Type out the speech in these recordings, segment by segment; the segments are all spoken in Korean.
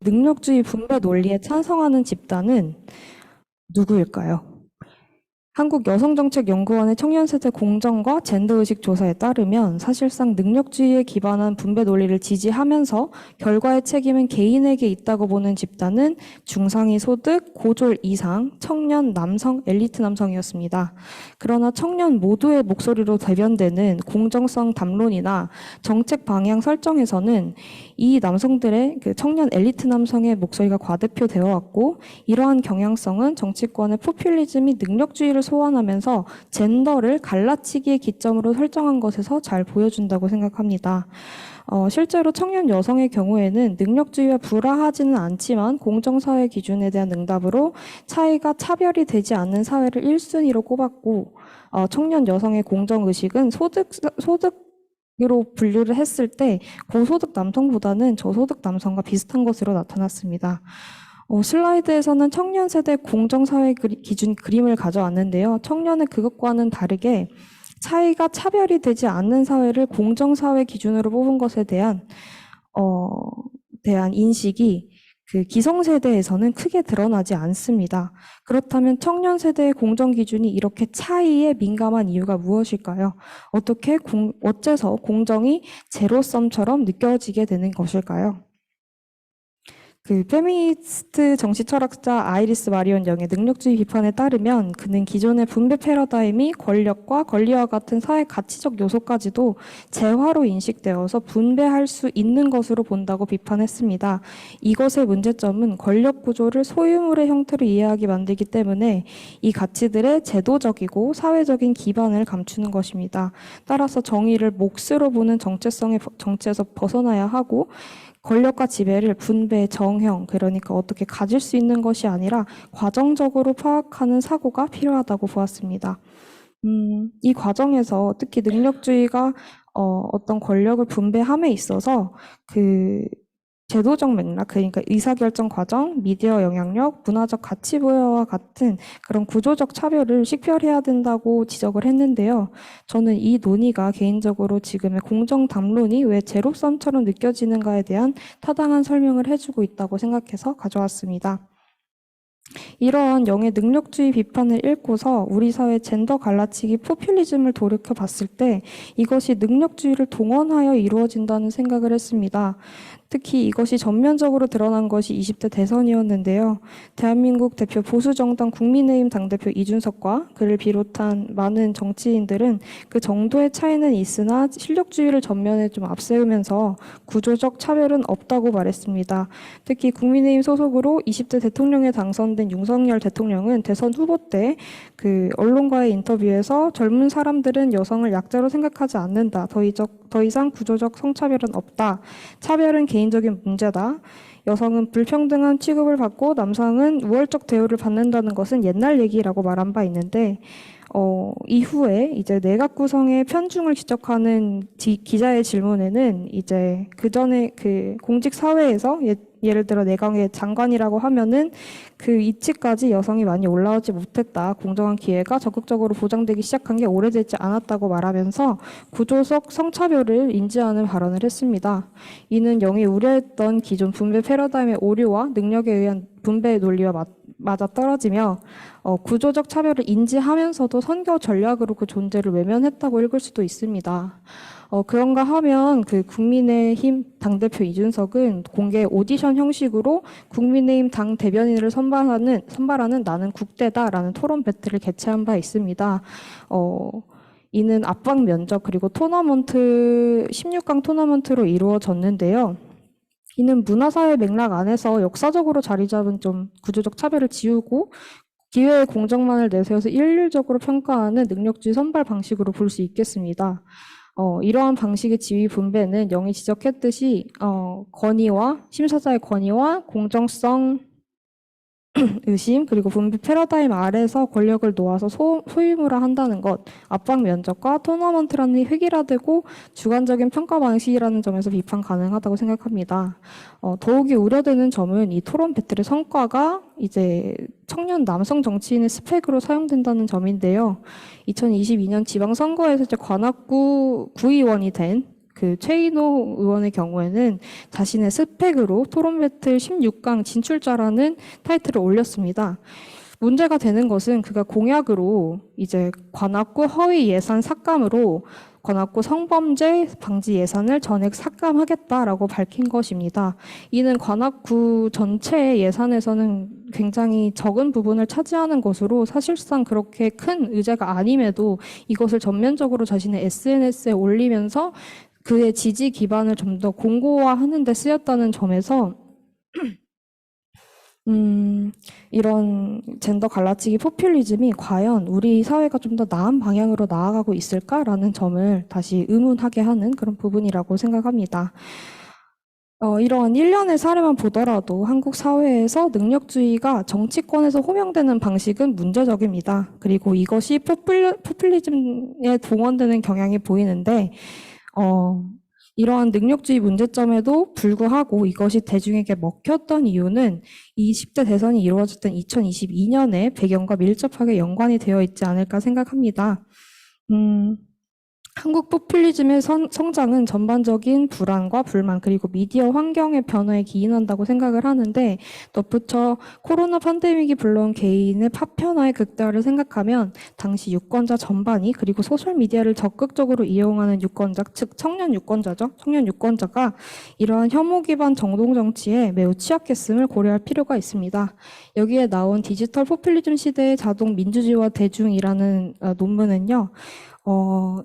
능력주의 분배 논리에 찬성하는 집단은 누구일까요? 한국여성정책연구원의 청년세대 공정과 젠더의식 조사에 따르면 사실상 능력주의에 기반한 분배 논리를 지지하면서 결과의 책임은 개인에게 있다고 보는 집단은 중상위 소득, 고졸 이상, 청년, 남성, 엘리트 남성이었습니다. 그러나 청년 모두의 목소리로 대변되는 공정성 담론이나 정책 방향 설정에서는 이 남성들의 청년 엘리트 남성의 목소리가 과대표되어 왔고, 이러한 경향성은 정치권의 포퓰리즘이 능력주의를 소환하면서 젠더를 갈라치기의 기점으로 설정한 것에서 잘 보여준다고 생각합니다. 실제로 청년 여성의 경우에는 능력주의와 불화하지는 않지만 공정사회 기준에 대한 응답으로 차이가 차별이 되지 않는 사회를 1순위로 꼽았고, 청년 여성의 공정의식은 소득으로 분류를 했을 때 고소득 남성보다는 저소득 남성과 비슷한 것으로 나타났습니다. 슬라이드에서는 청년 세대 공정사회 기준 그림을 가져왔는데요. 청년은 그것과는 다르게 차이가 차별이 되지 않는 사회를 공정사회 기준으로 뽑은 것에 대한 인식이 그 기성세대에서는 크게 드러나지 않습니다. 그렇다면 청년 세대의 공정 기준이 이렇게 차이에 민감한 이유가 무엇일까요? 어째서 공정이 제로섬처럼 느껴지게 되는 것일까요? 페미니스트 정치 철학자 아이리스 마리온 영의 능력주의 비판에 따르면 그는 기존의 분배 패러다임이 권력과 권리와 같은 사회 가치적 요소까지도 재화로 인식되어서 분배할 수 있는 것으로 본다고 비판했습니다. 이것의 문제점은 권력 구조를 소유물의 형태로 이해하게 만들기 때문에 이 가치들의 제도적이고 사회적인 기반을 감추는 것입니다. 따라서 정의를 몫으로 보는 정체에서 벗어나야 하고, 권력과 지배를 분배, 정형, 그러니까 어떻게 가질 수 있는 것이 아니라 과정적으로 파악하는 사고가 필요하다고 보았습니다. 이 과정에서 특히 능력주의가 어떤 권력을 분배함에 있어서 제도적 맥락, 그러니까 의사결정 과정, 미디어 영향력, 문화적 가치 부여와 같은 그런 구조적 차별을 식별해야 된다고 지적을 했는데요. 저는 이 논의가 개인적으로 지금의 공정 담론이 왜 제로섬처럼 느껴지는가에 대한 타당한 설명을 해주고 있다고 생각해서 가져왔습니다. 이러한 영의 능력주의 비판을 읽고서 우리 사회 젠더 갈라치기 포퓰리즘을 돌이켜봤을 때 이것이 능력주의를 동원하여 이루어진다는 생각을 했습니다. 특히 이것이 전면적으로 드러난 것이 20대 대선이었는데요. 대한민국 대표 보수정당 국민의힘 당대표 이준석과 그를 비롯한 많은 정치인들은 그 정도의 차이는 있으나 실력주의를 전면에 좀 앞세우면서 구조적 차별은 없다고 말했습니다. 특히 국민의힘 소속으로 20대 대통령에 당선된 윤석열 대통령은 대선 후보 때 언론과의 인터뷰에서 젊은 사람들은 여성을 약자로 생각하지 않는다. 더 이상 구조적 성차별은 없다. 차별은 개인적인 문제다. 여성은 불평등한 취급을 받고 남성은 우월적 대우를 받는다는 것은 옛날 얘기라고 말한 바 있는데, 이후에 이제 내각 구성의 편중을 지적하는 기자의 질문에는 이제 그 전에 공직 사회에서 예를 들어 내각의 장관이라고 하면은 그 위치까지 여성이 많이 올라오지 못했다. 공정한 기회가 적극적으로 보장되기 시작한 게 오래되지 않았다고 말하면서 구조적 성차별을 인지하는 발언을 했습니다. 이는 영이 우려했던 기존 분배 패러다임의 오류와 능력에 의한 분배의 논리와 맞아떨어지며 구조적 차별을 인지하면서도 선거 전략으로 그 존재를 외면했다고 읽을 수도 있습니다. 그런가 하면 국민의힘 당대표 이준석은 공개 오디션 형식으로 국민의힘 당 대변인을 선발하는 나는 국대다라는 토론 배틀을 개최한 바 있습니다. 이는 압박 면접 그리고 16강 토너먼트로 이루어졌는데요. 이는 문화사회 맥락 안에서 역사적으로 자리 잡은 좀 구조적 차별을 지우고 기회의 공정만을 내세워서 일률적으로 평가하는 능력주의 선발 방식으로 볼 수 있겠습니다. 이러한 방식의 지위 분배는 영이 지적했듯이 심사자의 권위와 공정성 의심 그리고 분배 패러다임 아래서 권력을 놓아서 소유물화 한다는 것, 압박 면접과 토너먼트라는 획일화되고 주관적인 평가 방식이라는 점에서 비판 가능하다고 생각합니다. 더욱이 우려되는 점은 이 토론 배틀의 성과가 이제 청년 남성 정치인의 스펙으로 사용된다는 점인데요. 2022년 지방선거에서 이제 관악구 구의원이 된 그 최인호 의원의 경우에는 자신의 스펙으로 토론 배틀 16강 진출자라는 타이틀을 올렸습니다. 문제가 되는 것은 그가 공약으로 이제 관악구 허위 예산 삭감으로 관악구 성범죄 방지 예산을 전액 삭감하겠다라고 밝힌 것입니다. 이는 관악구 전체 예산에서는 굉장히 적은 부분을 차지하는 것으로 사실상 그렇게 큰 의제가 아님에도 이것을 전면적으로 자신의 SNS에 올리면서 그의 지지 기반을 좀 더 공고화하는 데 쓰였다는 점에서 이런 젠더 갈라치기 포퓰리즘이 과연 우리 사회가 좀 더 나은 방향으로 나아가고 있을까라는 점을 다시 의문하게 하는 그런 부분이라고 생각합니다. 이러한 일련의 사례만 보더라도 한국 사회에서 능력주의가 정치권에서 호명되는 방식은 문제적입니다. 그리고 이것이 포퓰리즘에 동원되는 경향이 보이는데, 이러한 능력주의 문제점에도 불구하고 이것이 대중에게 먹혔던 이유는 20대 대선이 이루어졌던 2022년의 배경과 밀접하게 연관이 되어 있지 않을까 생각합니다. 한국 포퓰리즘의 성장은 전반적인 불안과 불만 그리고 미디어 환경의 변화에 기인한다고 생각을 하는데, 덧붙여 코로나 팬데믹이 불러온 개인의 파편화의 극대화를 생각하면 당시 유권자 전반이 그리고 소셜미디어를 적극적으로 이용하는 유권자, 즉 청년 유권자죠. 청년 유권자가 이러한 혐오 기반 정동 정치에 매우 취약했음을 고려할 필요가 있습니다. 여기에 나온 디지털 포퓰리즘 시대의 자동 민주주의와 대중이라는 논문은요.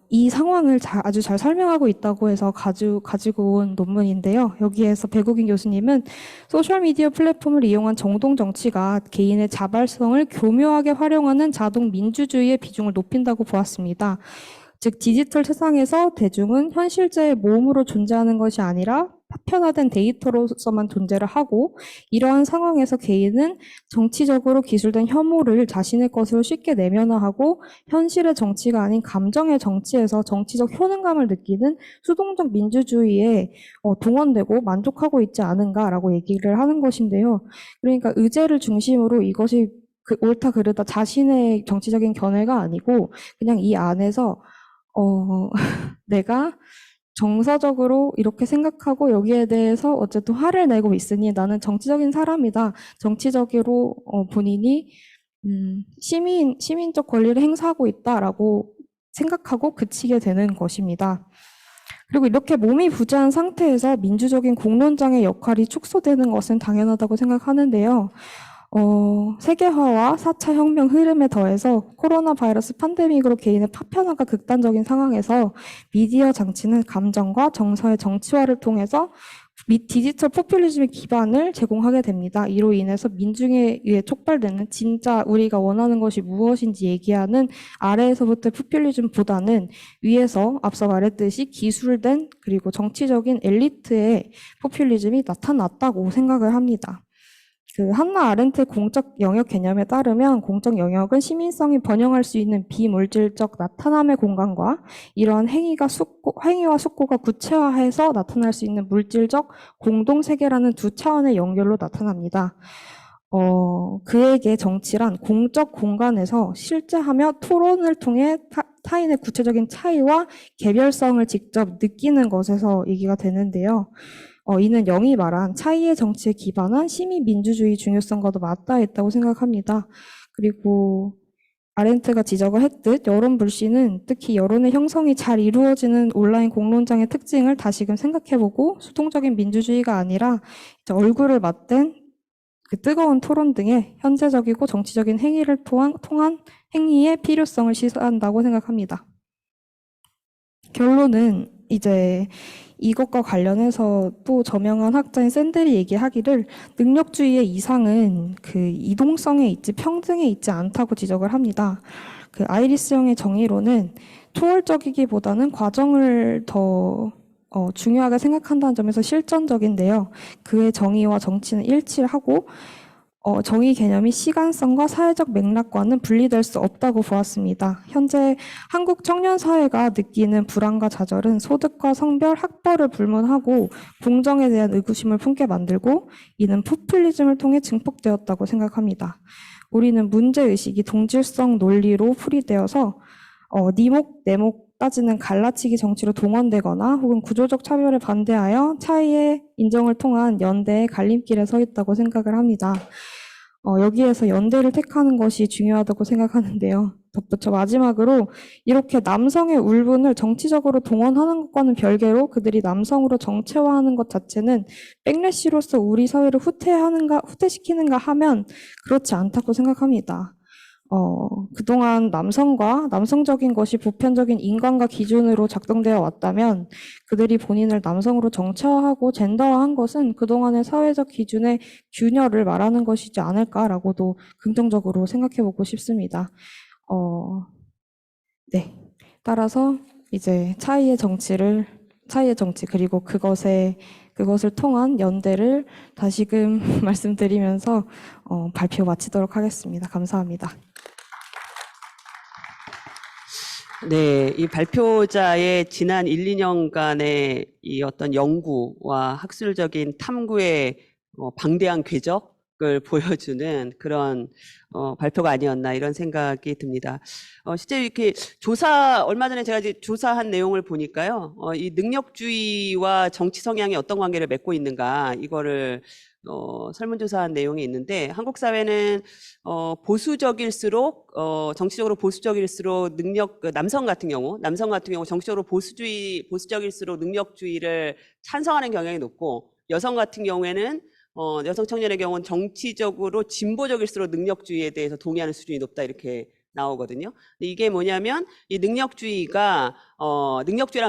이 상황을 아주 잘 설명하고 있다고 해서 가지고 온 논문인데요. 여기에서 배국인 교수님은 소셜미디어 플랫폼을 이용한 정동 정치가 개인의 자발성을 교묘하게 활용하는 자동 민주주의의 비중을 높인다고 보았습니다. 즉 디지털 세상에서 대중은 현실제의 모음으로 존재하는 것이 아니라 파편화된 데이터로서만 존재를 하고, 이러한 상황에서 개인은 정치적으로 기술된 혐오를 자신의 것으로 쉽게 내면화하고 현실의 정치가 아닌 감정의 정치에서 정치적 효능감을 느끼는 수동적 민주주의에 동원되고 만족하고 있지 않은가라고 얘기를 하는 것인데요. 그러니까 의제를 중심으로 이것이 옳다 그르다 자신의 정치적인 견해가 아니고 그냥 이 안에서 내가 정서적으로 이렇게 생각하고 여기에 대해서 어쨌든 화를 내고 있으니 나는 정치적인 사람이다. 정치적으로 본인이 시민적 권리를 행사하고 있다라고 생각하고 그치게 되는 것입니다. 그리고 이렇게 몸이 부재한 상태에서 민주적인 공론장의 역할이 축소되는 것은 당연하다고 생각하는데요. 세계화와 4차 혁명 흐름에 더해서 코로나 바이러스 팬데믹으로 개인의 파편화가 극단적인 상황에서 미디어 장치는 감정과 정서의 정치화를 통해서 디지털 포퓰리즘의 기반을 제공하게 됩니다. 이로 인해서 민중에 의해 촉발되는 진짜 우리가 원하는 것이 무엇인지 얘기하는 아래에서부터의 포퓰리즘보다는 위에서 앞서 말했듯이 기술된 그리고 정치적인 엘리트의 포퓰리즘이 나타났다고 생각을 합니다. 한나 아렌트의 공적 영역 개념에 따르면 공적 영역은 시민성이 번영할 수 있는 비물질적 나타남의 공간과 이러한 행위와 숙고가 구체화해서 나타날 수 있는 물질적 공동세계라는 두 차원의 연결로 나타납니다. 그에게 정치란 공적 공간에서 실제하며 토론을 통해 타인의 구체적인 차이와 개별성을 직접 느끼는 것에서 얘기가 되는데요. 이는 영이 말한 차이의 정치에 기반한 시민민주주의 중요성과도 맞닿아 있다고 생각합니다. 그리고 아렌트가 지적을 했듯 여론 불씨는 특히 여론의 형성이 잘 이루어지는 온라인 공론장의 특징을 다시금 생각해보고 수동적인 민주주의가 아니라 얼굴을 맞댄 그 뜨거운 토론 등의 현재적이고 정치적인 행위를 통한 행위의 필요성을 시사한다고 생각합니다. 결론은 이제 이것과 관련해서 또 저명한 학자인 샌델이 얘기하기를 능력주의의 이상은 그 이동성에 있지 평등에 있지 않다고 지적을 합니다. 그 아이리스 형의 정의로는 초월적이기보다는 과정을 더 중요하게 생각한다는 점에서 실전적인데요. 그의 정의와 정치는 일치를 하고 정의 개념이 시간성과 사회적 맥락과는 분리될 수 없다고 보았습니다. 현재 한국 청년 사회가 느끼는 불안과 좌절은 소득과 성별, 학벌을 불문하고 공정에 대한 의구심을 품게 만들고 이는 포퓰리즘을 통해 증폭되었다고 생각합니다. 우리는 문제의식이 동질성 논리로 풀이되어서 니목, 내목 따지는 갈라치기 정치로 동원되거나 혹은 구조적 차별에 반대하여 차이의 인정을 통한 연대의 갈림길에 서 있다고 생각을 합니다. 여기에서 연대를 택하는 것이 중요하다고 생각하는데요. 덧붙여 마지막으로 이렇게 남성의 울분을 정치적으로 동원하는 것과는 별개로 그들이 남성으로 정체화하는 것 자체는 백래시로서 우리 사회를 후퇴시키는가 하면 그렇지 않다고 생각합니다. 그동안 남성과 남성적인 것이 보편적인 인간과 기준으로 작동되어 왔다면 그들이 본인을 남성으로 정체화하고 젠더화한 것은 그동안의 사회적 기준의 균열을 말하는 것이지 않을까라고도 긍정적으로 생각해보고 싶습니다. 네. 따라서 이제 차이의 정치 그리고 그것을 통한 연대를 다시금 말씀드리면서 발표 마치도록 하겠습니다. 감사합니다. 네, 이 발표자의 지난 1, 2년간의 이 어떤 연구와 학술적인 탐구의 방대한 궤적을 보여주는 그런 발표가 아니었나 이런 생각이 듭니다. 실제 이렇게 얼마 전에 제가 이제 조사한 내용을 보니까요, 이 능력주의와 정치 성향이 어떤 관계를 맺고 있는가, 이거를 설문조사한 내용이 있는데, 한국 사회는 보수적일수록 정치적으로 보수적일수록 남성 같은 경우 정치적으로 보수적일수록 능력주의를 찬성하는 경향이 높고, 여성 같은 경우에는 여성 청년의 경우는 정치적으로 진보적일수록 능력주의에 대해서 동의하는 수준이 높다 이렇게 나오거든요. 근데 이게 뭐냐면 이 능력주의랑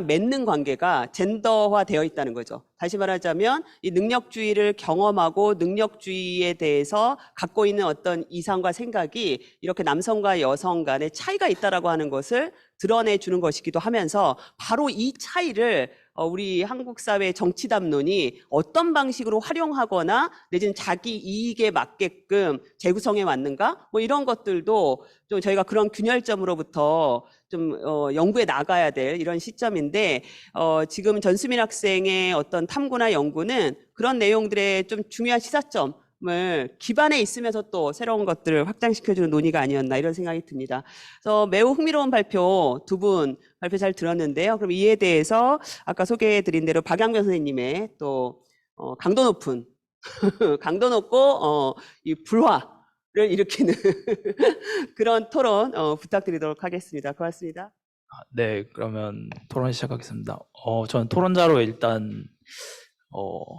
맺는 관계가 젠더화 되어 있다는 거죠. 다시 말하자면 이 능력주의를 경험하고 능력주의에 대해서 갖고 있는 어떤 이상과 생각이 이렇게 남성과 여성 간의 차이가 있다라고 하는 것을 드러내 주는 것이기도 하면서, 바로 이 차이를 우리 한국 사회 정치 담론이 어떤 방식으로 활용하거나 내지는 자기 이익에 맞게끔 재구성해 왔는가, 뭐 이런 것들도 좀 저희가 그런 균열점으로부터 좀 연구해 나가야 될 이런 시점인데, 지금 전수민 학생의 어떤 탐구나 연구는 그런 내용들의 좀 중요한 시사점을 기반에 있으면서 또 새로운 것들을 확장시켜주는 논의가 아니었나 이런 생각이 듭니다. 그래서 매우 흥미로운 발표 두 분 발표 잘 들었는데요. 그럼 이에 대해서 아까 소개해드린 대로 박양변 선생님의 또 강도 높은 강도 높고 이 불화를 일으키는 그런 토론 부탁드리도록 하겠습니다. 고맙습니다. 네, 그러면 토론 시작하겠습니다. 저는 토론자로 일단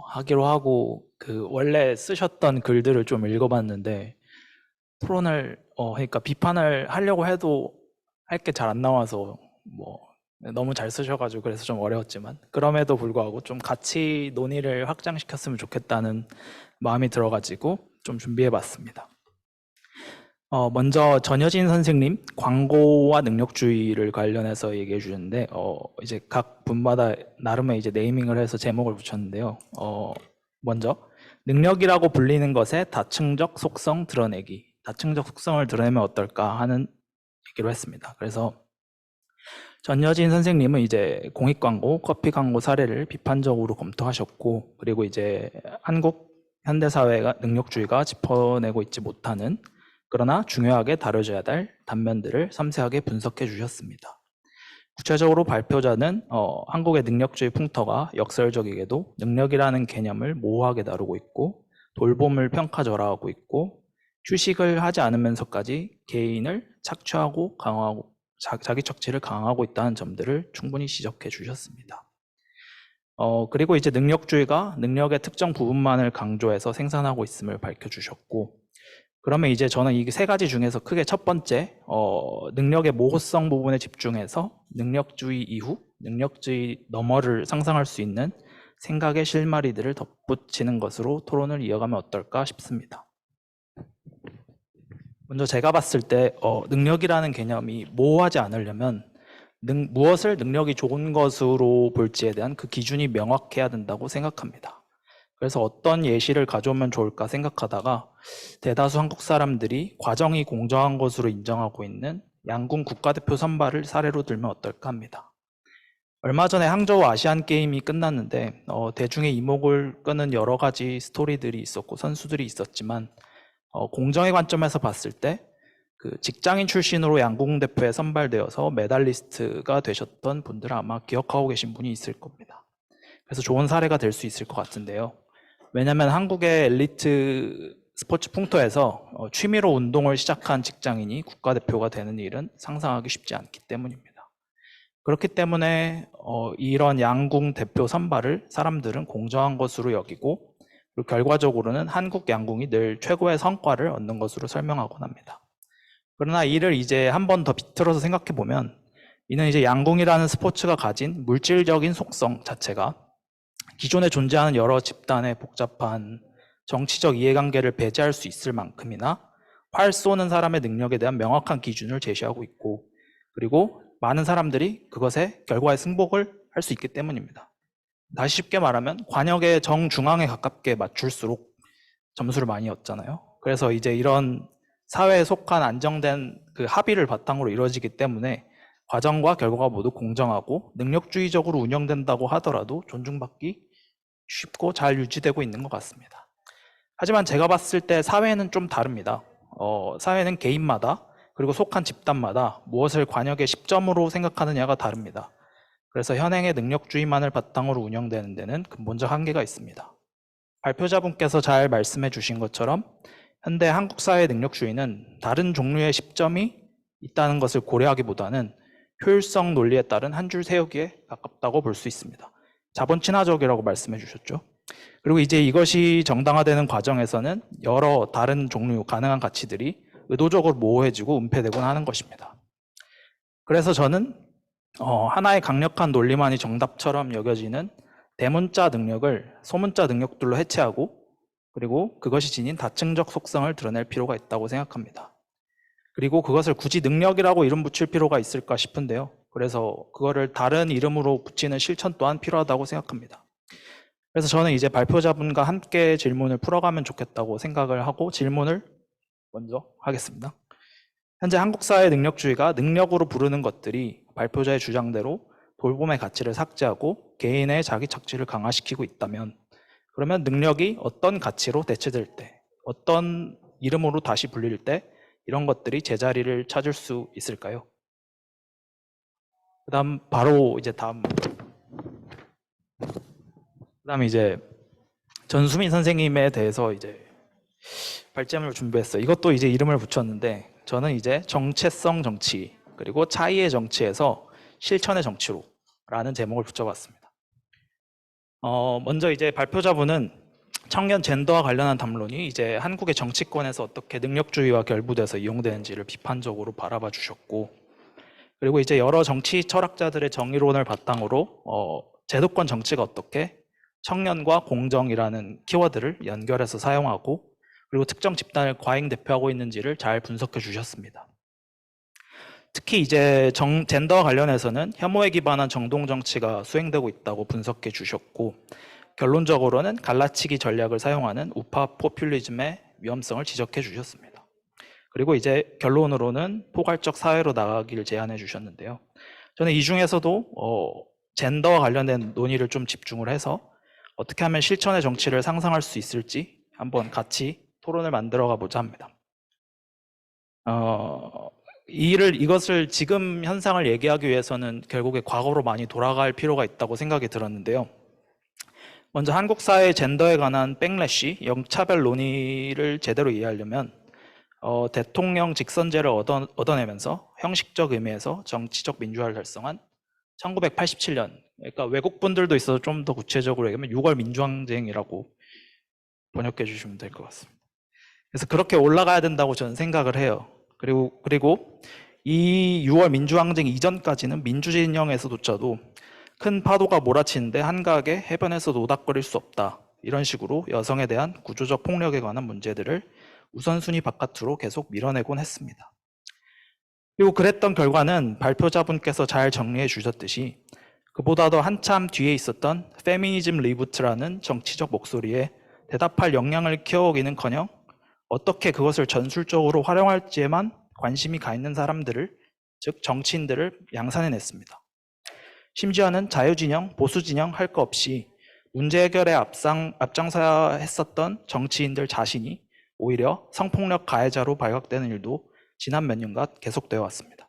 하기로 하고 원래 쓰셨던 글들을 좀 읽어봤는데, 토론을 그러니까 비판을 하려고 해도 할 게 잘 안 나와서 너무 잘 쓰셔가지고 그래서 좀 어려웠지만, 그럼에도 불구하고 좀 같이 논의를 확장시켰으면 좋겠다는 마음이 들어가지고 좀 준비해봤습니다. 먼저 전여진 선생님 광고와 능력주의를 관련해서 얘기해 주셨는데, 이제 각 분마다 나름의 이제 네이밍을 해서 제목을 붙였는데요. 먼저 능력이라고 불리는 것의 다층적 속성 드러내기, 다층적 속성을 드러내면 어떨까 하는 얘기로 했습니다. 그래서 전여진 선생님은 이제 공익 광고, 커피 광고 사례를 비판적으로 검토하셨고, 그리고 이제 한국 현대사회가 능력주의가 짚어내고 있지 못하는 그러나 중요하게 다뤄져야 될 단면들을 섬세하게 분석해 주셨습니다. 구체적으로 발표자는 한국의 능력주의 풍토가 역설적이게도 능력이라는 개념을 모호하게 다루고 있고, 돌봄을 평가절하하고 있고, 휴식을 하지 않으면서까지 개인을 착취하고 강화하고 자기 척취를 강화하고 있다는 점들을 충분히 지적해 주셨습니다. 그리고 이제 능력주의가 능력의 특정 부분만을 강조해서 생산하고 있음을 밝혀주셨고, 그러면 이제 저는 이 세 가지 중에서 크게 첫 번째, 능력의 모호성 부분에 집중해서 능력주의 이후, 능력주의 너머를 상상할 수 있는 생각의 실마리들을 덧붙이는 것으로 토론을 이어가면 어떨까 싶습니다. 먼저 제가 봤을 때 능력이라는 개념이 모호하지 않으려면 무엇을 능력이 좋은 것으로 볼지에 대한 그 기준이 명확해야 된다고 생각합니다. 그래서 어떤 예시를 가져오면 좋을까 생각하다가 대다수 한국 사람들이 과정이 공정한 것으로 인정하고 있는 양궁 국가대표 선발을 사례로 들면 어떨까 합니다. 얼마 전에 항저우 아시안 게임이 끝났는데 대중의 이목을 끄는 여러 가지 스토리들이 있었고 선수들이 있었지만 공정의 관점에서 봤을 때 그 직장인 출신으로 양궁 대표에 선발되어서 메달리스트가 되셨던 분들은 아마 기억하고 계신 분이 있을 겁니다. 그래서 좋은 사례가 될 수 있을 것 같은데요. 왜냐하면 한국의 엘리트 스포츠 풍토에서 취미로 운동을 시작한 직장인이 국가대표가 되는 일은 상상하기 쉽지 않기 때문입니다. 그렇기 때문에 이런 양궁 대표 선발을 사람들은 공정한 것으로 여기고, 그리고 결과적으로는 한국 양궁이 늘 최고의 성과를 얻는 것으로 설명하곤 합니다. 그러나 이를 이제 한 번 더 비틀어서 생각해 보면, 이는 이제 양궁이라는 스포츠가 가진 물질적인 속성 자체가 기존에 존재하는 여러 집단의 복잡한 정치적 이해관계를 배제할 수 있을 만큼이나 활 쏘는 사람의 능력에 대한 명확한 기준을 제시하고 있고, 그리고 많은 사람들이 그것에 결과에 승복을 할 수 있기 때문입니다. 다시 쉽게 말하면 관역의 정중앙에 가깝게 맞출수록 점수를 많이 얻잖아요. 그래서 이제 이런 사회에 속한 안정된 그 합의를 바탕으로 이루어지기 때문에 과정과 결과가 모두 공정하고 능력주의적으로 운영된다고 하더라도 존중받기 쉽고 잘 유지되고 있는 것 같습니다. 하지만 제가 봤을 때 사회는 좀 다릅니다. 사회는 개인마다 그리고 속한 집단마다 무엇을 관역의 10점으로 생각하느냐가 다릅니다. 그래서 현행의 능력주의만을 바탕으로 운영되는 데는 근본적 한계가 있습니다. 발표자분께서 잘 말씀해 주신 것처럼 현대 한국 사회의 능력주의는 다른 종류의 10점이 있다는 것을 고려하기보다는 효율성 논리에 따른 한 줄 세우기에 가깝다고 볼 수 있습니다. 자본 친화적이라고 말씀해 주셨죠. 그리고 이제 이것이 정당화되는 과정에서는 여러 다른 종류 가능한 가치들이 의도적으로 모호해지고 은폐되곤 하는 것입니다. 그래서 저는 하나의 강력한 논리만이 정답처럼 여겨지는 대문자 능력을 소문자 능력들로 해체하고, 그리고 그것이 지닌 다층적 속성을 드러낼 필요가 있다고 생각합니다. 그리고 그것을 굳이 능력이라고 이름 붙일 필요가 있을까 싶은데요. 그래서 그거를 다른 이름으로 붙이는 실천 또한 필요하다고 생각합니다. 그래서 저는 이제 발표자분과 함께 질문을 풀어가면 좋겠다고 생각을 하고 질문을 먼저 하겠습니다. 현재 한국 사회의 능력주의가 능력으로 부르는 것들이 발표자의 주장대로 돌봄의 가치를 삭제하고 개인의 자기 착취를 강화시키고 있다면, 그러면 능력이 어떤 가치로 대체될 때, 어떤 이름으로 다시 불릴 때 이런 것들이 제자리를 찾을 수 있을까요? 그다음 바로 이제 그다음에 이제 전수민 선생님에 대해서 이제 발제문을 준비했어요. 이것도 이제 이름을 붙였는데, 저는 이제 정체성 정치 그리고 차이의 정치에서 실천의 정치로라는 제목을 붙여봤습니다. 먼저 이제 발표자분은 청년 젠더와 관련한 담론이 이제 한국의 정치권에서 어떻게 능력주의와 결부돼서 이용되는지를 비판적으로 바라봐 주셨고, 그리고 이제 여러 정치 철학자들의 정의론을 바탕으로 제도권 정치가 어떻게 청년과 공정이라는 키워드를 연결해서 사용하고, 그리고 특정 집단을 과잉 대표하고 있는지를 잘 분석해 주셨습니다. 특히 이제 젠더와 관련해서는 혐오에 기반한 정동 정치가 수행되고 있다고 분석해 주셨고, 결론적으로는 갈라치기 전략을 사용하는 우파 포퓰리즘의 위험성을 지적해 주셨습니다. 그리고 이제 결론으로는 포괄적 사회로 나가기를 제안해 주셨는데요. 저는 이 중에서도 젠더와 관련된 논의를 좀 집중을 해서 어떻게 하면 실천의 정치를 상상할 수 있을지 한번 같이 토론을 만들어 가보자 합니다. 이것을 지금 현상을 얘기하기 위해서는 결국에 과거로 많이 돌아갈 필요가 있다고 생각이 들었는데요. 먼저 한국 사회의 젠더에 관한 백래시, 영차별 논의를 제대로 이해하려면 대통령 직선제를 얻어내면서 형식적 의미에서 정치적 민주화를 달성한 1987년, 그러니까 외국 분들도 있어서 좀 더 구체적으로 얘기하면 6월 민주항쟁이라고 번역해 주시면 될 것 같습니다. 그래서 그렇게 올라가야 된다고 저는 생각을 해요. 그리고 이 6월 민주항쟁 이전까지는 민주진영에서조차도 큰 파도가 몰아치는데 한가하게 해변에서 노닥거릴 수 없다, 이런 식으로 여성에 대한 구조적 폭력에 관한 문제들을 우선순위 바깥으로 계속 밀어내곤 했습니다. 그리고 그랬던 결과는 발표자분께서 잘 정리해 주셨듯이 그보다도 한참 뒤에 있었던 페미니즘 리부트라는 정치적 목소리에 대답할 역량을 키워오기는커녕 어떻게 그것을 전술적으로 활용할지에만 관심이 가 있는 사람들을, 즉 정치인들을 양산해냈습니다. 심지어는 자유진영, 보수진영 할 것 없이 문제 해결에 앞장서야 했었던 정치인들 자신이 오히려 성폭력 가해자로 발각되는 일도 지난 몇 년간 계속되어 왔습니다.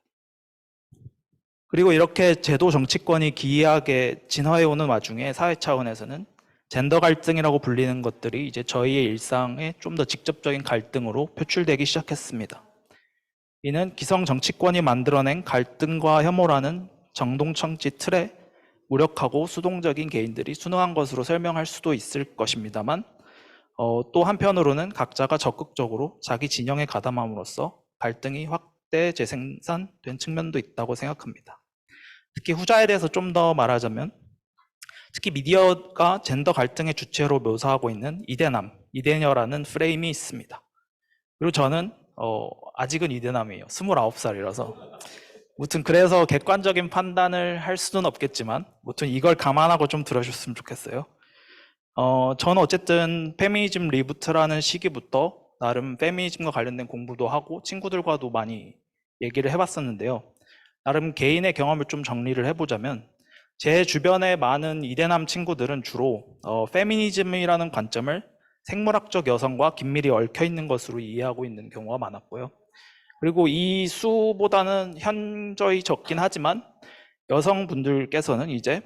그리고 이렇게 제도 정치권이 기이하게 진화해 오는 와중에 사회 차원에서는 젠더 갈등이라고 불리는 것들이 이제 저희의 일상에 좀 더 직접적인 갈등으로 표출되기 시작했습니다. 이는 기성 정치권이 만들어낸 갈등과 혐오라는 정동정치 틀에 무력하고 수동적인 개인들이 순응한 것으로 설명할 수도 있을 것입니다만 또 한편으로는 각자가 적극적으로 자기 진영에 가담함으로써 갈등이 확대 재생산된 측면도 있다고 생각합니다. 특히 후자에 대해서 좀 더 말하자면 특히 미디어가 젠더 갈등의 주체로 묘사하고 있는 이대남, 이대녀라는 프레임이 있습니다. 그리고 저는 아직은 이대남이에요. 29살이라서. 무튼 그래서 객관적인 판단을 할 수는 없겠지만 무튼 이걸 감안하고 좀 들어주셨으면 좋겠어요. 저는 어쨌든 페미니즘 리부트라는 시기부터 나름 페미니즘과 관련된 공부도 하고 친구들과도 많이 얘기를 해봤었는데요. 나름 개인의 경험을 좀 정리를 해보자면 제 주변의 많은 이대남 친구들은 주로 페미니즘이라는 관점을 생물학적 여성과 긴밀히 얽혀 있는 것으로 이해하고 있는 경우가 많았고요. 그리고 이 수보다는 현저히 적긴 하지만 여성분들께서는 이제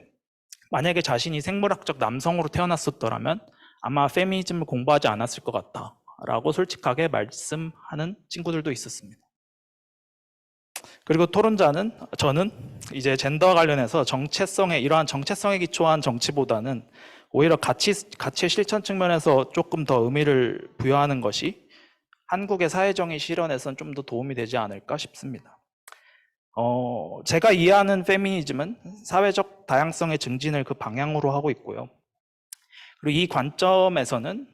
만약에 자신이 생물학적 남성으로 태어났었더라면 아마 페미니즘을 공부하지 않았을 것 같다라고 솔직하게 말씀하는 친구들도 있었습니다. 그리고 토론자는 저는 이제 젠더와 관련해서 이러한 정체성에 기초한 정치보다는 오히려 가치 실천 측면에서 조금 더 의미를 부여하는 것이 한국의 사회정의 실현에선 좀 더 도움이 되지 않을까 싶습니다. 제가 이해하는 페미니즘은 사회적 다양성의 증진을 그 방향으로 하고 있고요. 그리고 이 관점에서는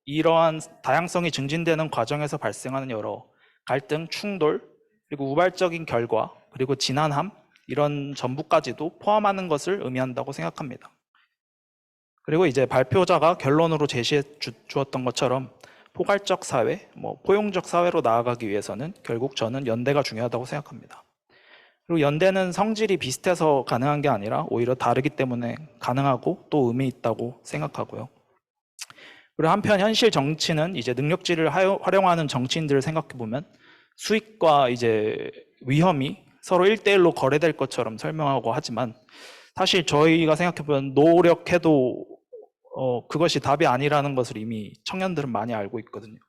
이러한 다양성이 증진되는 과정에서 발생하는 여러 갈등, 충돌, 그리고 우발적인 결과, 그리고 진한함 이런 전부까지도 포함하는 것을 의미한다고 생각합니다. 그리고 이제 발표자가 결론으로 제시해 주었던 것처럼 포괄적 사회, 포용적 사회로 나아가기 위해서는 결국 저는 연대가 중요하다고 생각합니다. 그리고 연대는 성질이 비슷해서 가능한 게 아니라 오히려 다르기 때문에 가능하고 또 의미 있다고 생각하고요. 그리고 한편 현실 정치는 이제 능력치를 활용하는 정치인들을 생각해 보면 수익과 이제 위험이 서로 1대1로 거래될 것처럼 설명하고 하지만 사실 저희가 생각해 보면 노력해도 그것이 답이 아니라는 것을 이미 청년들은 많이 알고 있거든요.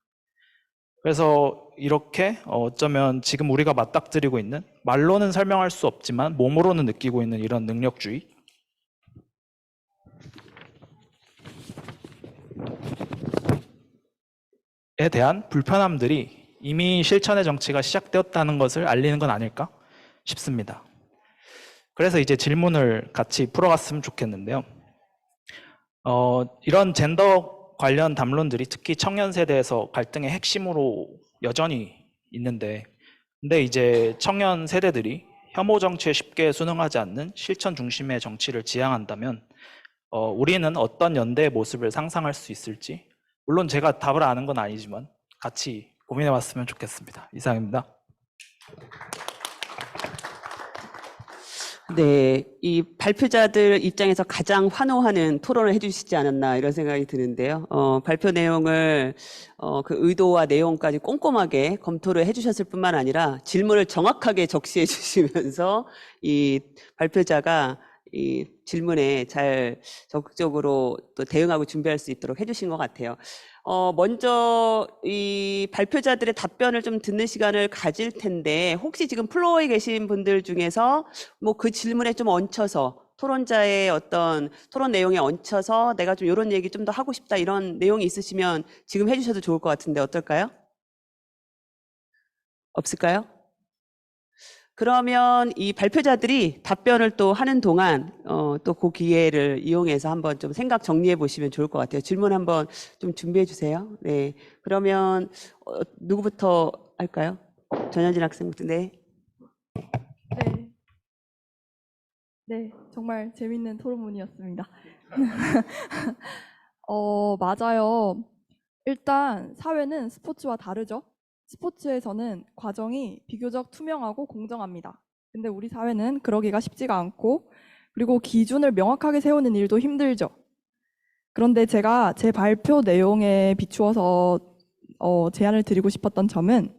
그래서 이렇게 어쩌면 지금 우리가 맞닥뜨리고 있는 말로는 설명할 수 없지만 몸으로는 느끼고 있는 이런 능력주의에 대한 불편함들이 이미 실천의 정치가 시작되었다는 것을 알리는 건 아닐까 싶습니다. 그래서 이제 질문을 같이 풀어갔으면 좋겠는데요. 이런 젠더 관련 담론들이 특히 청년 세대에서 갈등의 핵심으로 여전히 있는데, 근데 이제 청년 세대들이 혐오 정치에 쉽게 순응하지 않는 실천 중심의 정치를 지향한다면, 우리는 어떤 연대의 모습을 상상할 수 있을지, 물론 제가 답을 아는 건 아니지만 같이 고민해 봤으면 좋겠습니다. 이상입니다. 네, 이 발표자들 입장에서 가장 환호하는 토론을 해주시지 않았나 이런 생각이 드는데요. 발표 내용을 그 의도와 내용까지 꼼꼼하게 검토를 해주셨을 뿐만 아니라 질문을 정확하게 적시해 주시면서 이 발표자가 이 질문에 잘 적극적으로 또 대응하고 준비할 수 있도록 해주신 것 같아요. 먼저 이 발표자들의 답변을 좀 듣는 시간을 가질 텐데 혹시 지금 플로어에 계신 분들 중에서 그 질문에 좀 얹혀서 토론자의 어떤 토론 내용에 얹혀서 내가 좀 이런 얘기 좀 더 하고 싶다 이런 내용이 있으시면 지금 해주셔도 좋을 것 같은데 어떨까요? 없을까요? 그러면 이 발표자들이 답변을 또 하는 동안 또 그 기회를 이용해서 한번 좀 생각 정리해 보시면 좋을 것 같아요. 질문 한번 좀 준비해 주세요. 네, 그러면 누구부터 할까요? 전현진 학생부터. 네. 네, 정말 재밌는 토론문이었습니다. 맞아요. 일단 사회는 스포츠와 다르죠. 스포츠에서는 과정이 비교적 투명하고 공정합니다. 근데 우리 사회는 그러기가 쉽지가 않고 그리고 기준을 명확하게 세우는 일도 힘들죠. 그런데 제가 제 발표 내용에 비추어서 제안을 드리고 싶었던 점은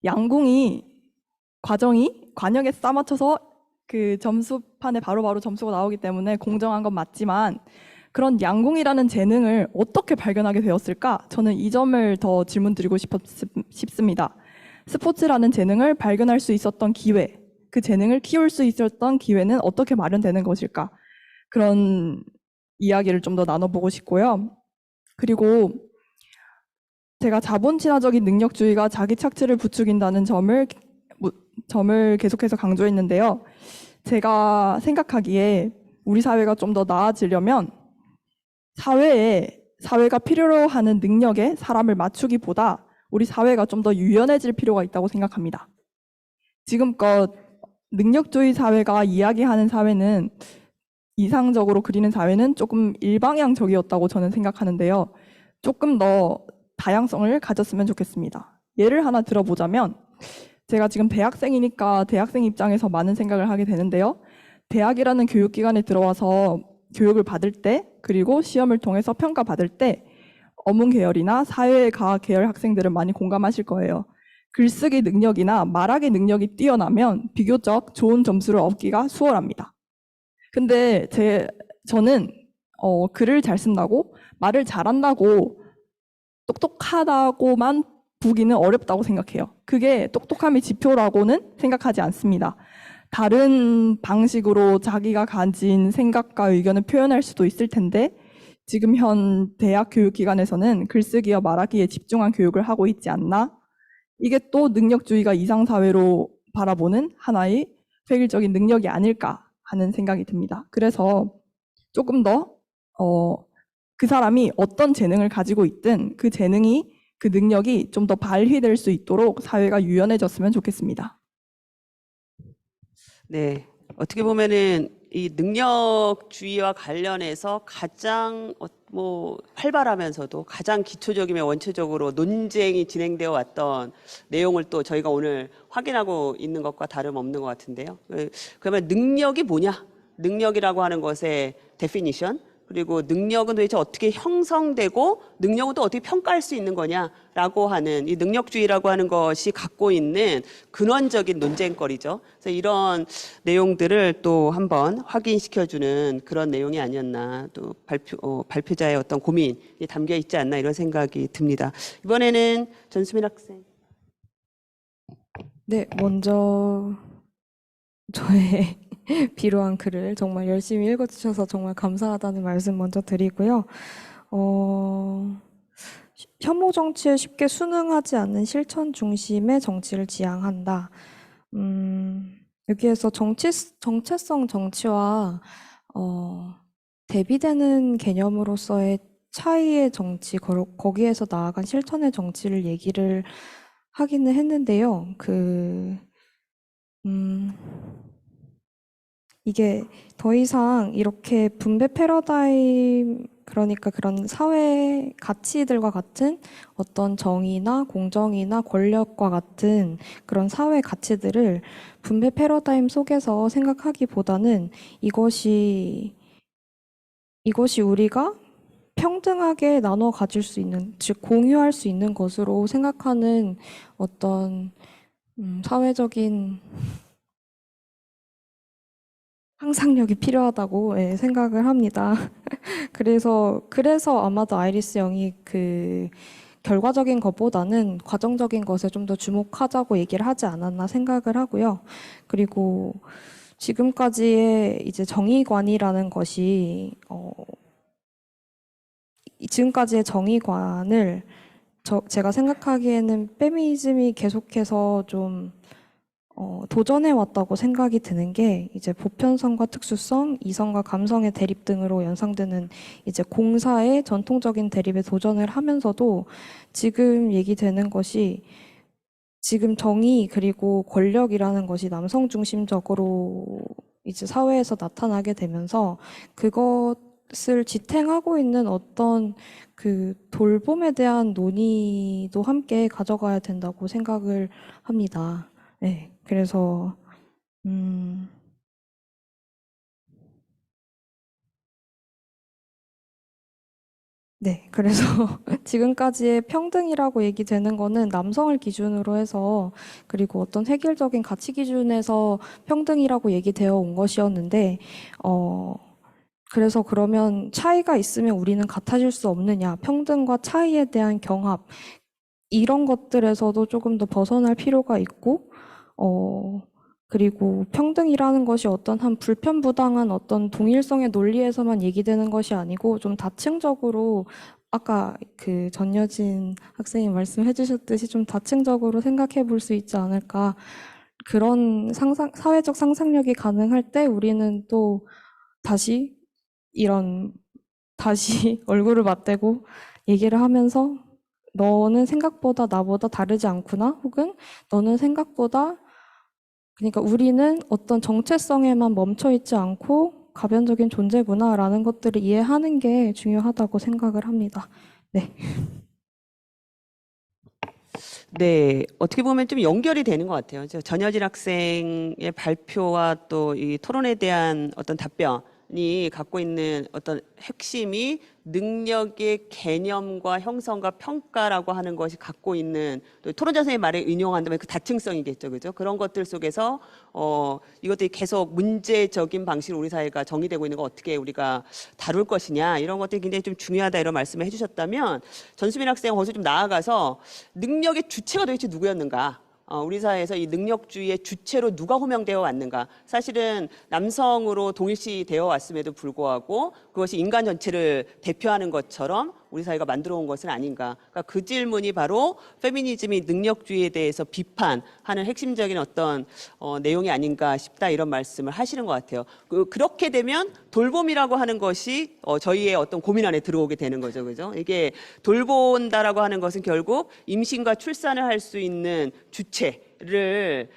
양궁이 과정이 관역에 싸맞춰서 그 점수판에 바로바로 점수가 나오기 때문에 공정한 건 맞지만 그런 양궁이라는 재능을 어떻게 발견하게 되었을까? 저는 이 점을 더 질문드리고 싶습니다. 스포츠라는 재능을 발견할 수 있었던 기회, 그 재능을 키울 수 있었던 기회는 어떻게 마련되는 것일까? 그런 이야기를 좀 더 나눠보고 싶고요. 그리고 제가 자본 친화적인 능력주의가 자기 착취를 부추긴다는 점을 계속해서 강조했는데요. 제가 생각하기에 우리 사회가 좀 더 나아지려면 사회가 필요로 하는 능력에 사람을 맞추기보다 우리 사회가 좀 더 유연해질 필요가 있다고 생각합니다. 지금껏 능력주의 사회가 이야기하는 사회는 이상적으로 그리는 사회는 조금 일방향적이었다고 저는 생각하는데요. 조금 더 다양성을 가졌으면 좋겠습니다. 예를 하나 들어보자면 제가 지금 대학생이니까 대학생 입장에서 많은 생각을 하게 되는데요. 대학이라는 교육기관에 들어와서 교육을 받을 때 그리고 시험을 통해서 평가받을 때 어문 계열이나 사회과학 계열 학생들은 많이 공감하실 거예요. 글쓰기 능력이나 말하기 능력이 뛰어나면 비교적 좋은 점수를 얻기가 수월합니다. 근데 저는 글을 잘 쓴다고 말을 잘한다고 똑똑하다고만 보기는 어렵다고 생각해요. 그게 똑똑함의 지표라고는 생각하지 않습니다. 다른 방식으로 자기가 가진 생각과 의견을 표현할 수도 있을 텐데 지금 현 대학 교육기관에서는 글쓰기와 말하기에 집중한 교육을 하고 있지 않나? 이게 또 능력주의가 이상사회로 바라보는 하나의 획일적인 능력이 아닐까 하는 생각이 듭니다. 그래서 조금 더 그 사람이 어떤 재능을 가지고 있든 그 재능이 그 능력이 좀 더 발휘될 수 있도록 사회가 유연해졌으면 좋겠습니다. 네, 어떻게 보면은 이 능력주의와 관련해서 가장 활발하면서도 가장 기초적이며 원초적으로 논쟁이 진행되어 왔던 내용을 또 저희가 오늘 확인하고 있는 것과 다름없는 것 같은데요. 그러면 능력이 뭐냐? 능력이라고 하는 것의 데피니션, 그리고 능력은 도대체 어떻게 형성되고 능력은 또 어떻게 평가할 수 있는 거냐라고 하는 이 능력주의라고 하는 것이 갖고 있는 근원적인 논쟁거리죠. 그래서 이런 내용들을 또 한번 확인시켜주는 그런 내용이 아니었나, 또 발표자의 어떤 고민이 담겨 있지 않나 이런 생각이 듭니다. 이번에는 전수민 학생. 네, 먼저 저의 비로한 글을 정말 열심히 읽어주셔서 정말 감사하다는 말씀 먼저 드리고요. 혐오 정치에 쉽게 순응하지 않는 실천 중심의 정치를 지향한다. 여기에서 정체성 정치와 대비되는 개념으로서의 차이의 정치, 거기에서 나아간 실천의 정치를 얘기를 하기는 했는데요. 이게 더 이상 이렇게 분배 패러다임, 그러니까 그런 사회 가치들과 같은 어떤 정의나 공정이나 권력과 같은 그런 사회 가치들을 분배 패러다임 속에서 생각하기보다는 이것이 우리가 평등하게 나눠 가질 수 있는, 즉 공유할 수 있는 것으로 생각하는 어떤 사회적인 상상력이 필요하다고 생각을 합니다. 그래서 아마도 아이리스 영이 그 결과적인 것보다는 과정적인 것에 좀 더 주목하자고 얘기를 하지 않았나 생각을 하고요. 그리고 지금까지의 이제 정의관이라는 것이 지금까지의 정의관을 제가 생각하기에는 페미니즘이 계속해서 좀 도전해 왔다고 생각이 드는 게 이제 보편성과 특수성, 이성과 감성의 대립 등으로 연상되는 이제 공사의 전통적인 대립에 도전을 하면서도 지금 얘기되는 것이 지금 정의 그리고 권력이라는 것이 남성 중심적으로 이제 사회에서 나타나게 되면서 그것을 지탱하고 있는 어떤 그 돌봄에 대한 논의도 함께 가져가야 된다고 생각을 합니다. 네, 그래서 네, 그래서 지금까지의 평등이라고 얘기되는 거는 남성을 기준으로 해서 그리고 어떤 획일적인 가치 기준에서 평등이라고 얘기되어 온 것이었는데 그래서 그러면 차이가 있으면 우리는 같아질 수 없느냐? 평등과 차이에 대한 경합 이런 것들에서도 조금 더 벗어날 필요가 있고 그리고 평등이라는 것이 어떤 한 불편부당한 어떤 동일성의 논리에서만 얘기되는 것이 아니고 좀 다층적으로 아까 그 전여진 학생이 말씀해 주셨듯이 좀 다층적으로 생각해 볼 수 있지 않을까. 그런 사회적 상상력이 가능할 때 우리는 또 다시 얼굴을 맞대고 얘기를 하면서 너는 생각보다 나보다 다르지 않구나. 혹은 너는 생각보다 그러니까 우리는 어떤 정체성에만 멈춰 있지 않고 가변적인 존재구나라는 것들을 이해하는 게 중요하다고 생각을 합니다. 네. 네, 어떻게 보면 좀 연결이 되는 것 같아요. 전여진 학생의 발표와 또 이 토론에 대한 어떤 답변이 갖고 있는 어떤 핵심이 능력의 개념과 형성과 평가라고 하는 것이 갖고 있는 또 토론자 선생님의 말에 인용한다면 그 다층성이겠죠, 그죠? 그런 것들 속에서 이것들이 계속 문제적인 방식으로 우리 사회가 정의되고 있는 거 어떻게 우리가 다룰 것이냐 이런 것들이 굉장히 좀 중요하다 이런 말씀을 해주셨다면 전수민 학생은 거기서 좀 나아가서 능력의 주체가 도대체 누구였는가? 우리 사회에서 이 능력주의의 주체로 누가 호명되어 왔는가? 사실은 남성으로 동일시되어 왔음에도 불구하고 그것이 인간 전체를 대표하는 것처럼 우리 사회가 만들어 온 것은 아닌가? 그러니까 그 질문이 바로 페미니즘이 능력주의에 대해서 비판하는 핵심적인 어떤 내용이 아닌가 싶다 이런 말씀을 하시는 것 같아요. 그렇게 되면 돌봄이라고 하는 것이 저희의 어떤 고민 안에 들어오게 되는 거죠, 그죠? 이게 돌본다라고 하는 것은 결국 임신과 출산을 할 수 있는 주체를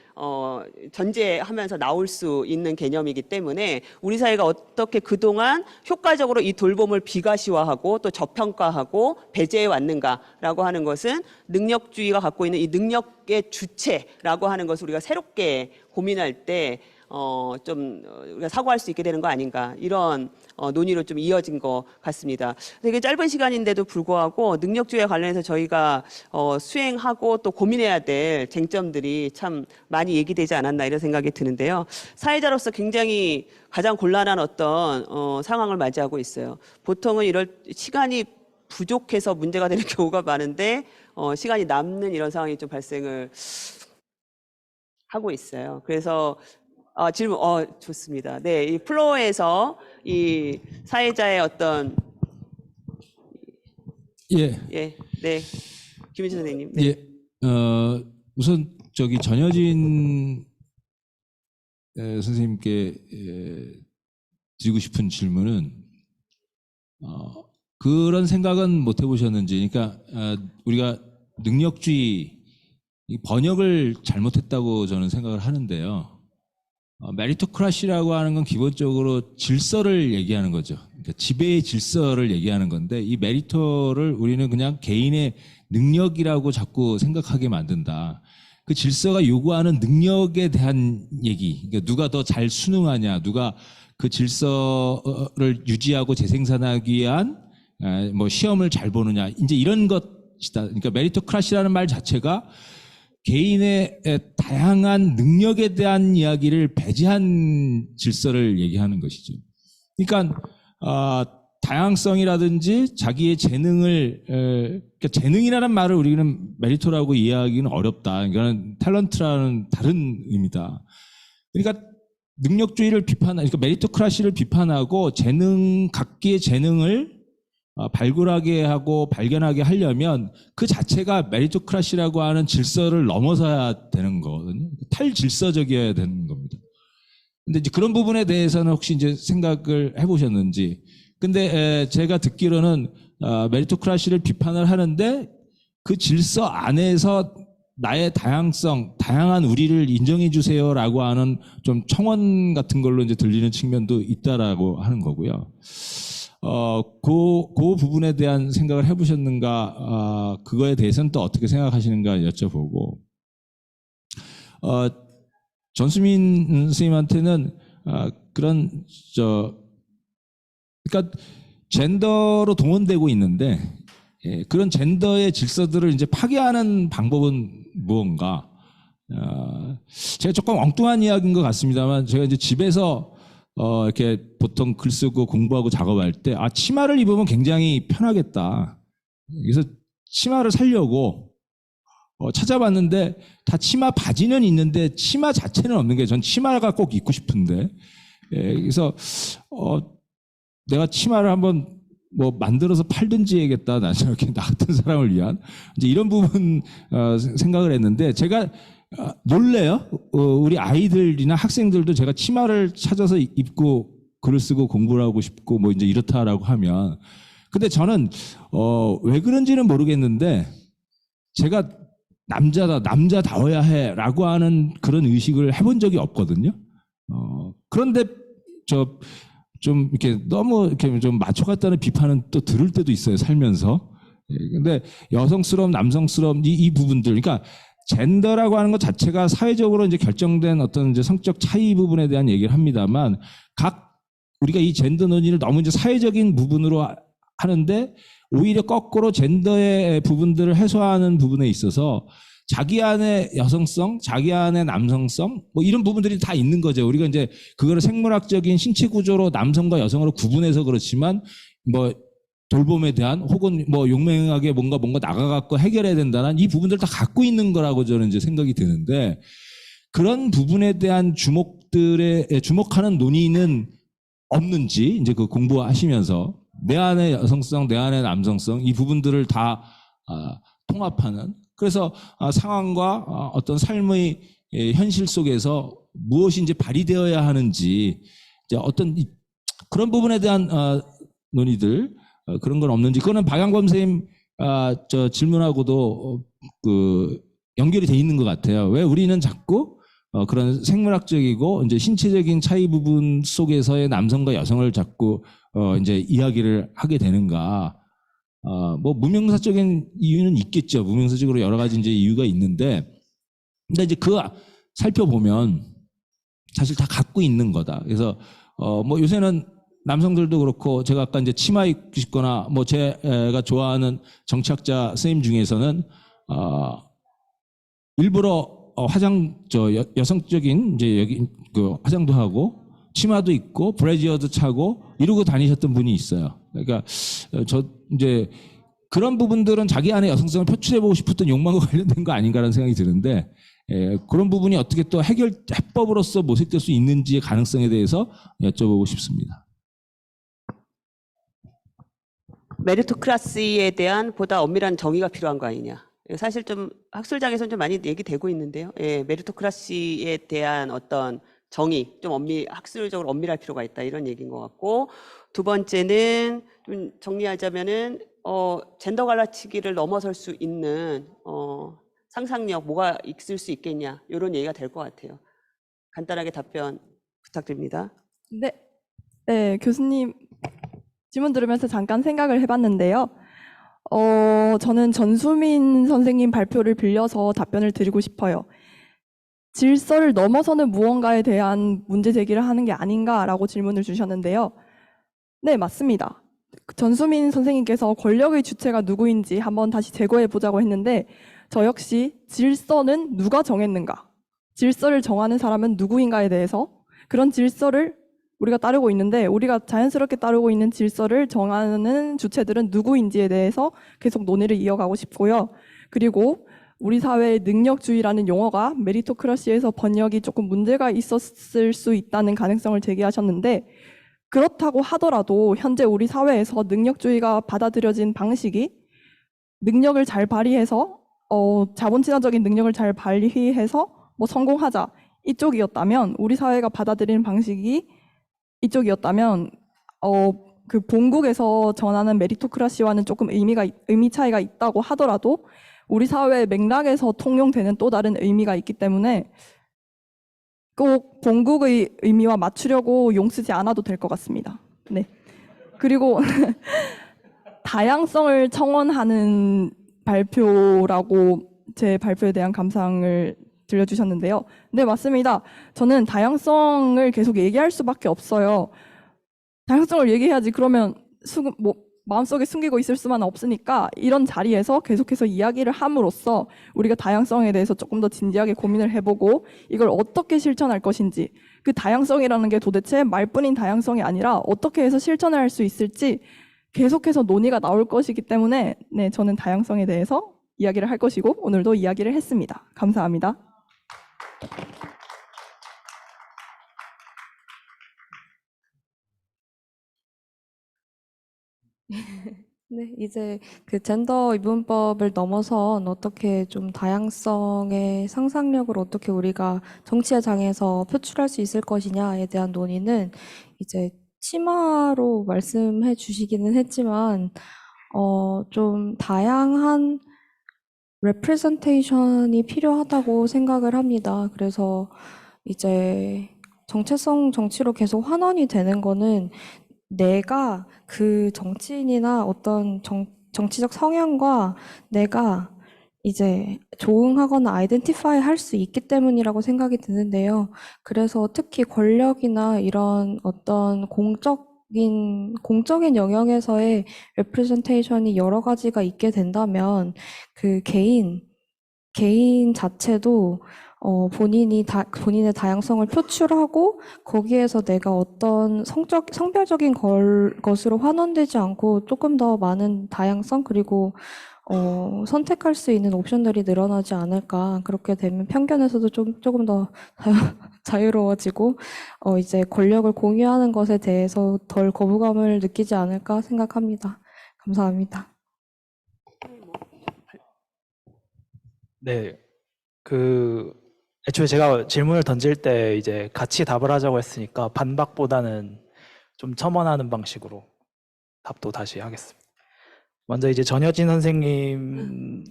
전제하면서 나올 수 있는 개념이기 때문에 우리 사회가 어떻게 그동안 효과적으로 이 돌봄을 비가시화하고 또 저평가하고 배제해 왔는가라고 하는 것은 능력주의가 갖고 있는 이 능력의 주체라고 하는 것을 우리가 새롭게 고민할 때 좀 우리가 사고할 수 있게 되는 거 아닌가 이런 논의로 좀 이어진 것 같습니다. 되게 짧은 시간인데도 불구하고 능력주의와 관련해서 저희가 수행하고 또 고민해야 될 쟁점들이 참 많이 얘기되지 않았나 이런 생각이 드는데요. 사회자로서 굉장히 가장 곤란한 어떤 상황을 맞이하고 있어요. 보통은 이럴 시간이 부족해서 문제가 되는 경우가 많은데 시간이 남는 이런 상황이 좀 발생을 하고 있어요. 그래서 질문, 좋습니다. 네, 이 플로어에서 이 사회자의 어떤, 예, 네, 김민철 선생님. 네. 예. 우선 전여진 선생님께 드리고 싶은 질문은 그런 생각은 못 해보셨는지, 그러니까 우리가 능력주의 번역을 잘못했다고 저는 생각을 하는데요. 메리토크라시라고 하는 건 기본적으로 질서를 얘기하는 거죠. 그러니까 지배의 질서를 얘기하는 건데 이 메리토를 우리는 그냥 개인의 능력이라고 자꾸 생각하게 만든다. 그 질서가 요구하는 능력에 대한 얘기. 그러니까 누가 더 잘 수능하냐, 누가 그 질서를 유지하고 재생산하기 위한 뭐 시험을 잘 보느냐, 이제 이런 것이다. 그러니까 메리토크라시라는 말 자체가 개인의 다양한 능력에 대한 이야기를 배제한 질서를 얘기하는 것이죠. 그러니까 다양성이라든지 자기의 재능을 그러니까 재능이라는 말을 우리는 메리토라고 이해하기는 어렵다. 이거는 탤런트라는 다른 의미다. 그러니까 능력주의를 그러니까 메리토크라시를 비판하고 각기의 재능을 발굴하게 하고 발견하게 하려면 그 자체가 메리토크라시라고 하는 질서를 넘어서야 되는 거거든요. 탈질서적이어야 되는 겁니다. 근데 이제 그런 부분에 대해서는 혹시 이제 생각을 해보셨는지. 근데 제가 듣기로는 메리토크라시를 비판을 하는데 그 질서 안에서 나의 다양한 우리를 인정해 주세요라고 하는 좀 청원 같은 걸로 이제 들리는 측면도 있다라고 하는 거고요. 그 부분에 대한 생각을 해보셨는가, 그거에 대해서는 또 어떻게 생각하시는가 여쭤보고, 전수민 선생님한테는, 그러니까 젠더로 동원되고 있는데 그런 젠더의 질서들을 이제 파괴하는 방법은 무언가? 제가 조금 엉뚱한 이야기인 것 같습니다만 제가 이제 집에서 이렇게 보통 글 쓰고 공부하고 작업할 때 치마를 입으면 굉장히 편하겠다. 그래서 치마를 사려고 찾아봤는데 다 치마 바지는 있는데 치마 자체는 없는 게 전 치마가 꼭 입고 싶은데 그래서 내가 치마를 한번 뭐 만들어서 팔든지 해야겠다. 나 저렇게 나 같은 사람을 위한 이제 이런 부분 생각을 했는데 제가 놀래요. 우리 아이들이나 학생들도 제가 치마를 찾아서 입고 글을 쓰고 공부를 하고 싶고 뭐 이제 이렇다라고 하면 근데 저는 왜 그런지는 모르겠는데 제가 남자다, 남자다워야 해라고 하는 그런 의식을 해본 적이 없거든요. 그런데 좀 이렇게 너무 이렇게 좀 마초 같다는 비판은 또 들을 때도 있어요, 살면서. 근데 여성스러움, 남성스러움 이 부분들, 그러니까 젠더라고 하는 것 자체가 사회적으로 이제 결정된 어떤 이제 성적 차이 부분에 대한 얘기를 합니다만 우리가 이 젠더 논의를 너무 이제 사회적인 부분으로 하는데 오히려 거꾸로 젠더의 부분들을 해소하는 부분에 있어서 자기 안에 여성성, 자기 안에 남성성 뭐 이런 부분들이 다 있는 거죠. 우리가 이제 그거를 생물학적인 신체 구조로 남성과 여성으로 구분해서 그렇지만 뭐 돌봄에 대한 혹은 뭐 용맹하게 뭔가 나가갖고 해결해야 된다는 이 부분들 다 갖고 있는 거라고 저는 이제 생각이 드는데 그런 부분에 대한 주목하는 논의는 없는지 이제 그 공부하시면서 내 안의 여성성, 내 안의 남성성 이 부분들을 다 통합하는 그래서 상황과 어떤 삶의 현실 속에서 무엇이 이제 발휘되어야 하는지 이제 어떤 그런 부분에 대한 논의들 그런 건 없는지 그거는 박양범 선생님 저 질문하고도 그 연결이 돼 있는 것 같아요. 왜 우리는 자꾸 그런 생물학적이고 이제 신체적인 차이 부분 속에서의 남성과 여성을 자꾸 이제 이야기를 하게 되는가? 뭐 무명사적인 이유는 있겠죠. 무명사적으로 여러 가지 이제 이유가 있는데, 근데 이제 살펴보면 사실 다 갖고 있는 거다. 그래서 뭐 요새는 남성들도 그렇고 제가 아까 이제 치마 입고 싶거나 뭐 제가 좋아하는 정치학자 선생님 중에서는 일부러 여성적인 이제 여기 그 화장도 하고 치마도 입고 브래지어도 차고 이러고 다니셨던 분이 있어요. 그러니까 이제 그런 부분들은 자기 안에 여성성을 표출해보고 싶었던 욕망과 관련된 거 아닌가라는 생각이 드는데 그런 부분이 어떻게 또 해법으로서 모색될 수 있는지의 가능성에 대해서 여쭤보고 싶습니다. 메리토크라시에 대한 보다 엄밀한 정의가 필요한 거 아니냐. 사실 좀 학술장에서는 좀 많이 얘기되고 있는데요. 메리토크라시에 대한 어떤 정의, 좀 학술적으로 엄밀할 필요가 있다 이런 얘기인 것 같고 두 번째는 좀 정리하자면은 젠더 갈라치기를 넘어설 수 있는 상상력 뭐가 있을 수 있겠냐 이런 얘기가 될 것 같아요. 간단하게 답변 부탁드립니다. 네, 교수님 질문 들으면서 잠깐 생각을 해봤는데요. 저는 전수민 선생님 발표를 빌려서 답변을 드리고 싶어요. 질서를 넘어서는 무언가에 대한 문제 제기를 하는 게 아닌가라고 질문을 주셨는데요. 네, 맞습니다. 전수민 선생님께서 권력의 주체가 누구인지 한번 다시 재고해 보자고 했는데 저 역시 질서는 누가 정했는가? 질서를 정하는 사람은 누구인가에 대해서 그런 질서를 우리가 따르고 있는데 우리가 자연스럽게 따르고 있는 질서를 정하는 주체들은 누구인지에 대해서 계속 논의를 이어가고 싶고요. 그리고 우리 사회의 능력주의라는 용어가 메리토크라시에서 번역이 조금 문제가 있었을 수 있다는 가능성을 제기하셨는데 그렇다고 하더라도 현재 우리 사회에서 능력주의가 받아들여진 방식이 능력을 잘 발휘해서 자본친화적인 능력을 잘 발휘해서 뭐 성공하자 이쪽이었다면 우리 사회가 받아들이는 방식이 이쪽이었다면 그 본국에서 전하는 메리토크라시와는 조금 의미 차이가 있다고 하더라도 우리 사회의 맥락에서 통용되는 또 다른 의미가 있기 때문에 꼭 본국의 의미와 맞추려고 용쓰지 않아도 될 것 같습니다. 네. 그리고 다양성을 청원하는 발표라고 제 발표에 대한 감상을 들려주셨는데요. 네, 맞습니다. 저는 다양성을 계속 얘기할 수밖에 없어요. 다양성을 얘기해야지 그러면 마음속에 숨기고 있을 수만은 없으니까 이런 자리에서 계속해서 이야기를 함으로써 우리가 다양성에 대해서 조금 더 진지하게 고민을 해보고 이걸 어떻게 실천할 것인지, 그 다양성이라는 게 도대체 말뿐인 다양성이 아니라 어떻게 해서 실천을 할 수 있을지 계속해서 논의가 나올 것이기 때문에 네, 저는 다양성에 대해서 이야기를 할 것이고 오늘도 이야기를 했습니다. 감사합니다. 네, 이제 그 젠더 이분법을 넘어선 어떻게 좀 다양성의 상상력을 어떻게 우리가 정치의 장에서 표출할 수 있을 것이냐에 대한 논의는 이제 치마로 말씀해 주시기는 했지만, 좀 다양한 레프레젠테이션이 필요하다고 생각을 합니다. 그래서 이제 정체성 정치로 계속 환원이 되는 거는 내가 그 정치인이나 어떤 정치적 성향과 내가 이제 조응하거나 아이덴티파이 할 수 있기 때문이라고 생각이 드는데요. 그래서 특히 권력이나 이런 어떤 공적인 영역에서의 레프레젠테이션이 여러 가지가 있게 된다면 그 개인 자체도 본인의 다양성을 표출하고 거기에서 내가 어떤 성별적인 것으로 환원되지 않고 조금 더 많은 다양성 그리고 선택할 수 있는 옵션들이 늘어나지 않을까. 그렇게 되면 편견에서도 조금 더 자유로워지고 이제 권력을 공유하는 것에 대해서 덜 거부감을 느끼지 않을까 생각합니다. 감사합니다. 네, 애초에 제가 질문을 던질 때 이제 같이 답을 하자고 했으니까 반박보다는 좀 첨언하는 방식으로 답도 다시 하겠습니다. 먼저 이제 전여진 선생님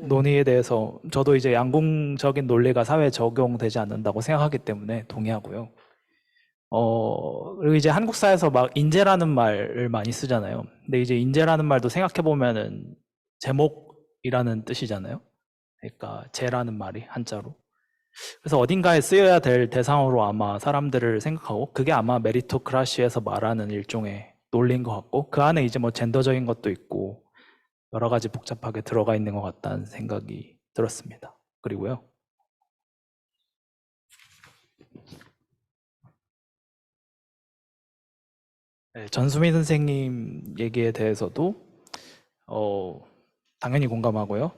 논의에 대해서 저도 이제 양궁적인 논리가 사회에 적용되지 않는다고 생각하기 때문에 동의하고요. 그리고 이제 한국 사회에서 막 인재라는 말을 많이 쓰잖아요. 근데 이제 인재라는 말도 생각해 보면은 제목이라는 뜻이잖아요. 그러니까 제라는 말이 한자로. 그래서 어딘가에 쓰여야 될 대상으로 아마 사람들을 생각하고 그게 아마 메리토크라시에서 말하는 일종의 논리인 것 같고 그 안에 이제 뭐 젠더적인 것도 있고 여러 가지 복잡하게 들어가 있는 것 같다는 생각이 들었습니다. 그리고요. 네, 전수민 선생님 얘기에 대해서도 당연히 공감하고요.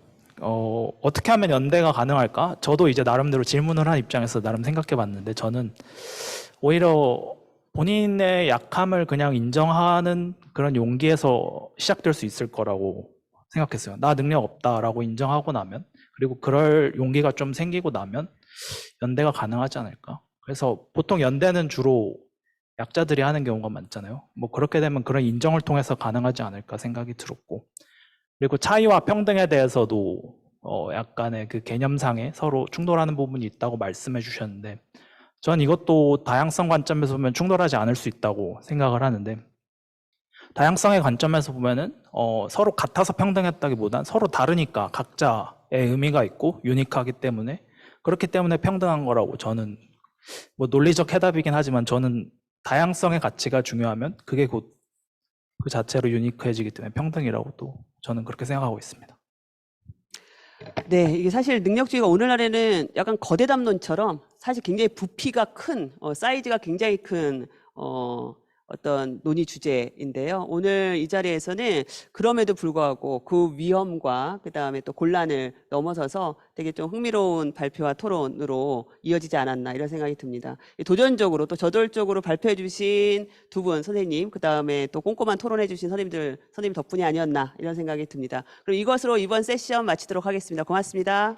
어떻게 하면 연대가 가능할까? 저도 이제 나름대로 질문을 한 입장에서 나름 생각해 봤는데 저는 오히려 본인의 약함을 그냥 인정하는 그런 용기에서 시작될 수 있을 거라고 생각했어요. 나 능력 없다라고 인정하고 나면 그리고 그럴 용기가 좀 생기고 나면 연대가 가능하지 않을까? 그래서 보통 연대는 주로 약자들이 하는 경우가 많잖아요. 뭐 그렇게 되면 그런 인정을 통해서 가능하지 않을까 생각이 들었고 그리고 차이와 평등에 대해서도 약간의 그 개념상에 서로 충돌하는 부분이 있다고 말씀해 주셨는데 전 이것도 다양성 관점에서 보면 충돌하지 않을 수 있다고 생각을 하는데 다양성의 관점에서 보면은 서로 같아서 평등했다기보단 서로 다르니까 각자의 의미가 있고 유니크하기 때문에 그렇기 때문에 평등한 거라고 저는 뭐 논리적 해답이긴 하지만 저는 다양성의 가치가 중요하면 그게 곧 그 자체로 유니크해지기 때문에 평등이라고 또 저는 그렇게 생각하고 있습니다. 네, 이게 사실 능력주의가 오늘날에는 약간 거대 담론처럼 사실 굉장히 부피가 큰, 사이즈가 굉장히 큰, 어떤 논의 주제인데요. 오늘 이 자리에서는 그럼에도 불구하고 그 위험과 그 다음에 또 곤란을 넘어서서 되게 좀 흥미로운 발표와 토론으로 이어지지 않았나 이런 생각이 듭니다. 도전적으로 또 저돌적으로 발표해 주신 두 분 선생님, 그 다음에 또 꼼꼼한 토론해 주신 선생님 덕분이 아니었나 이런 생각이 듭니다. 그럼 이것으로 이번 세션 마치도록 하겠습니다. 고맙습니다.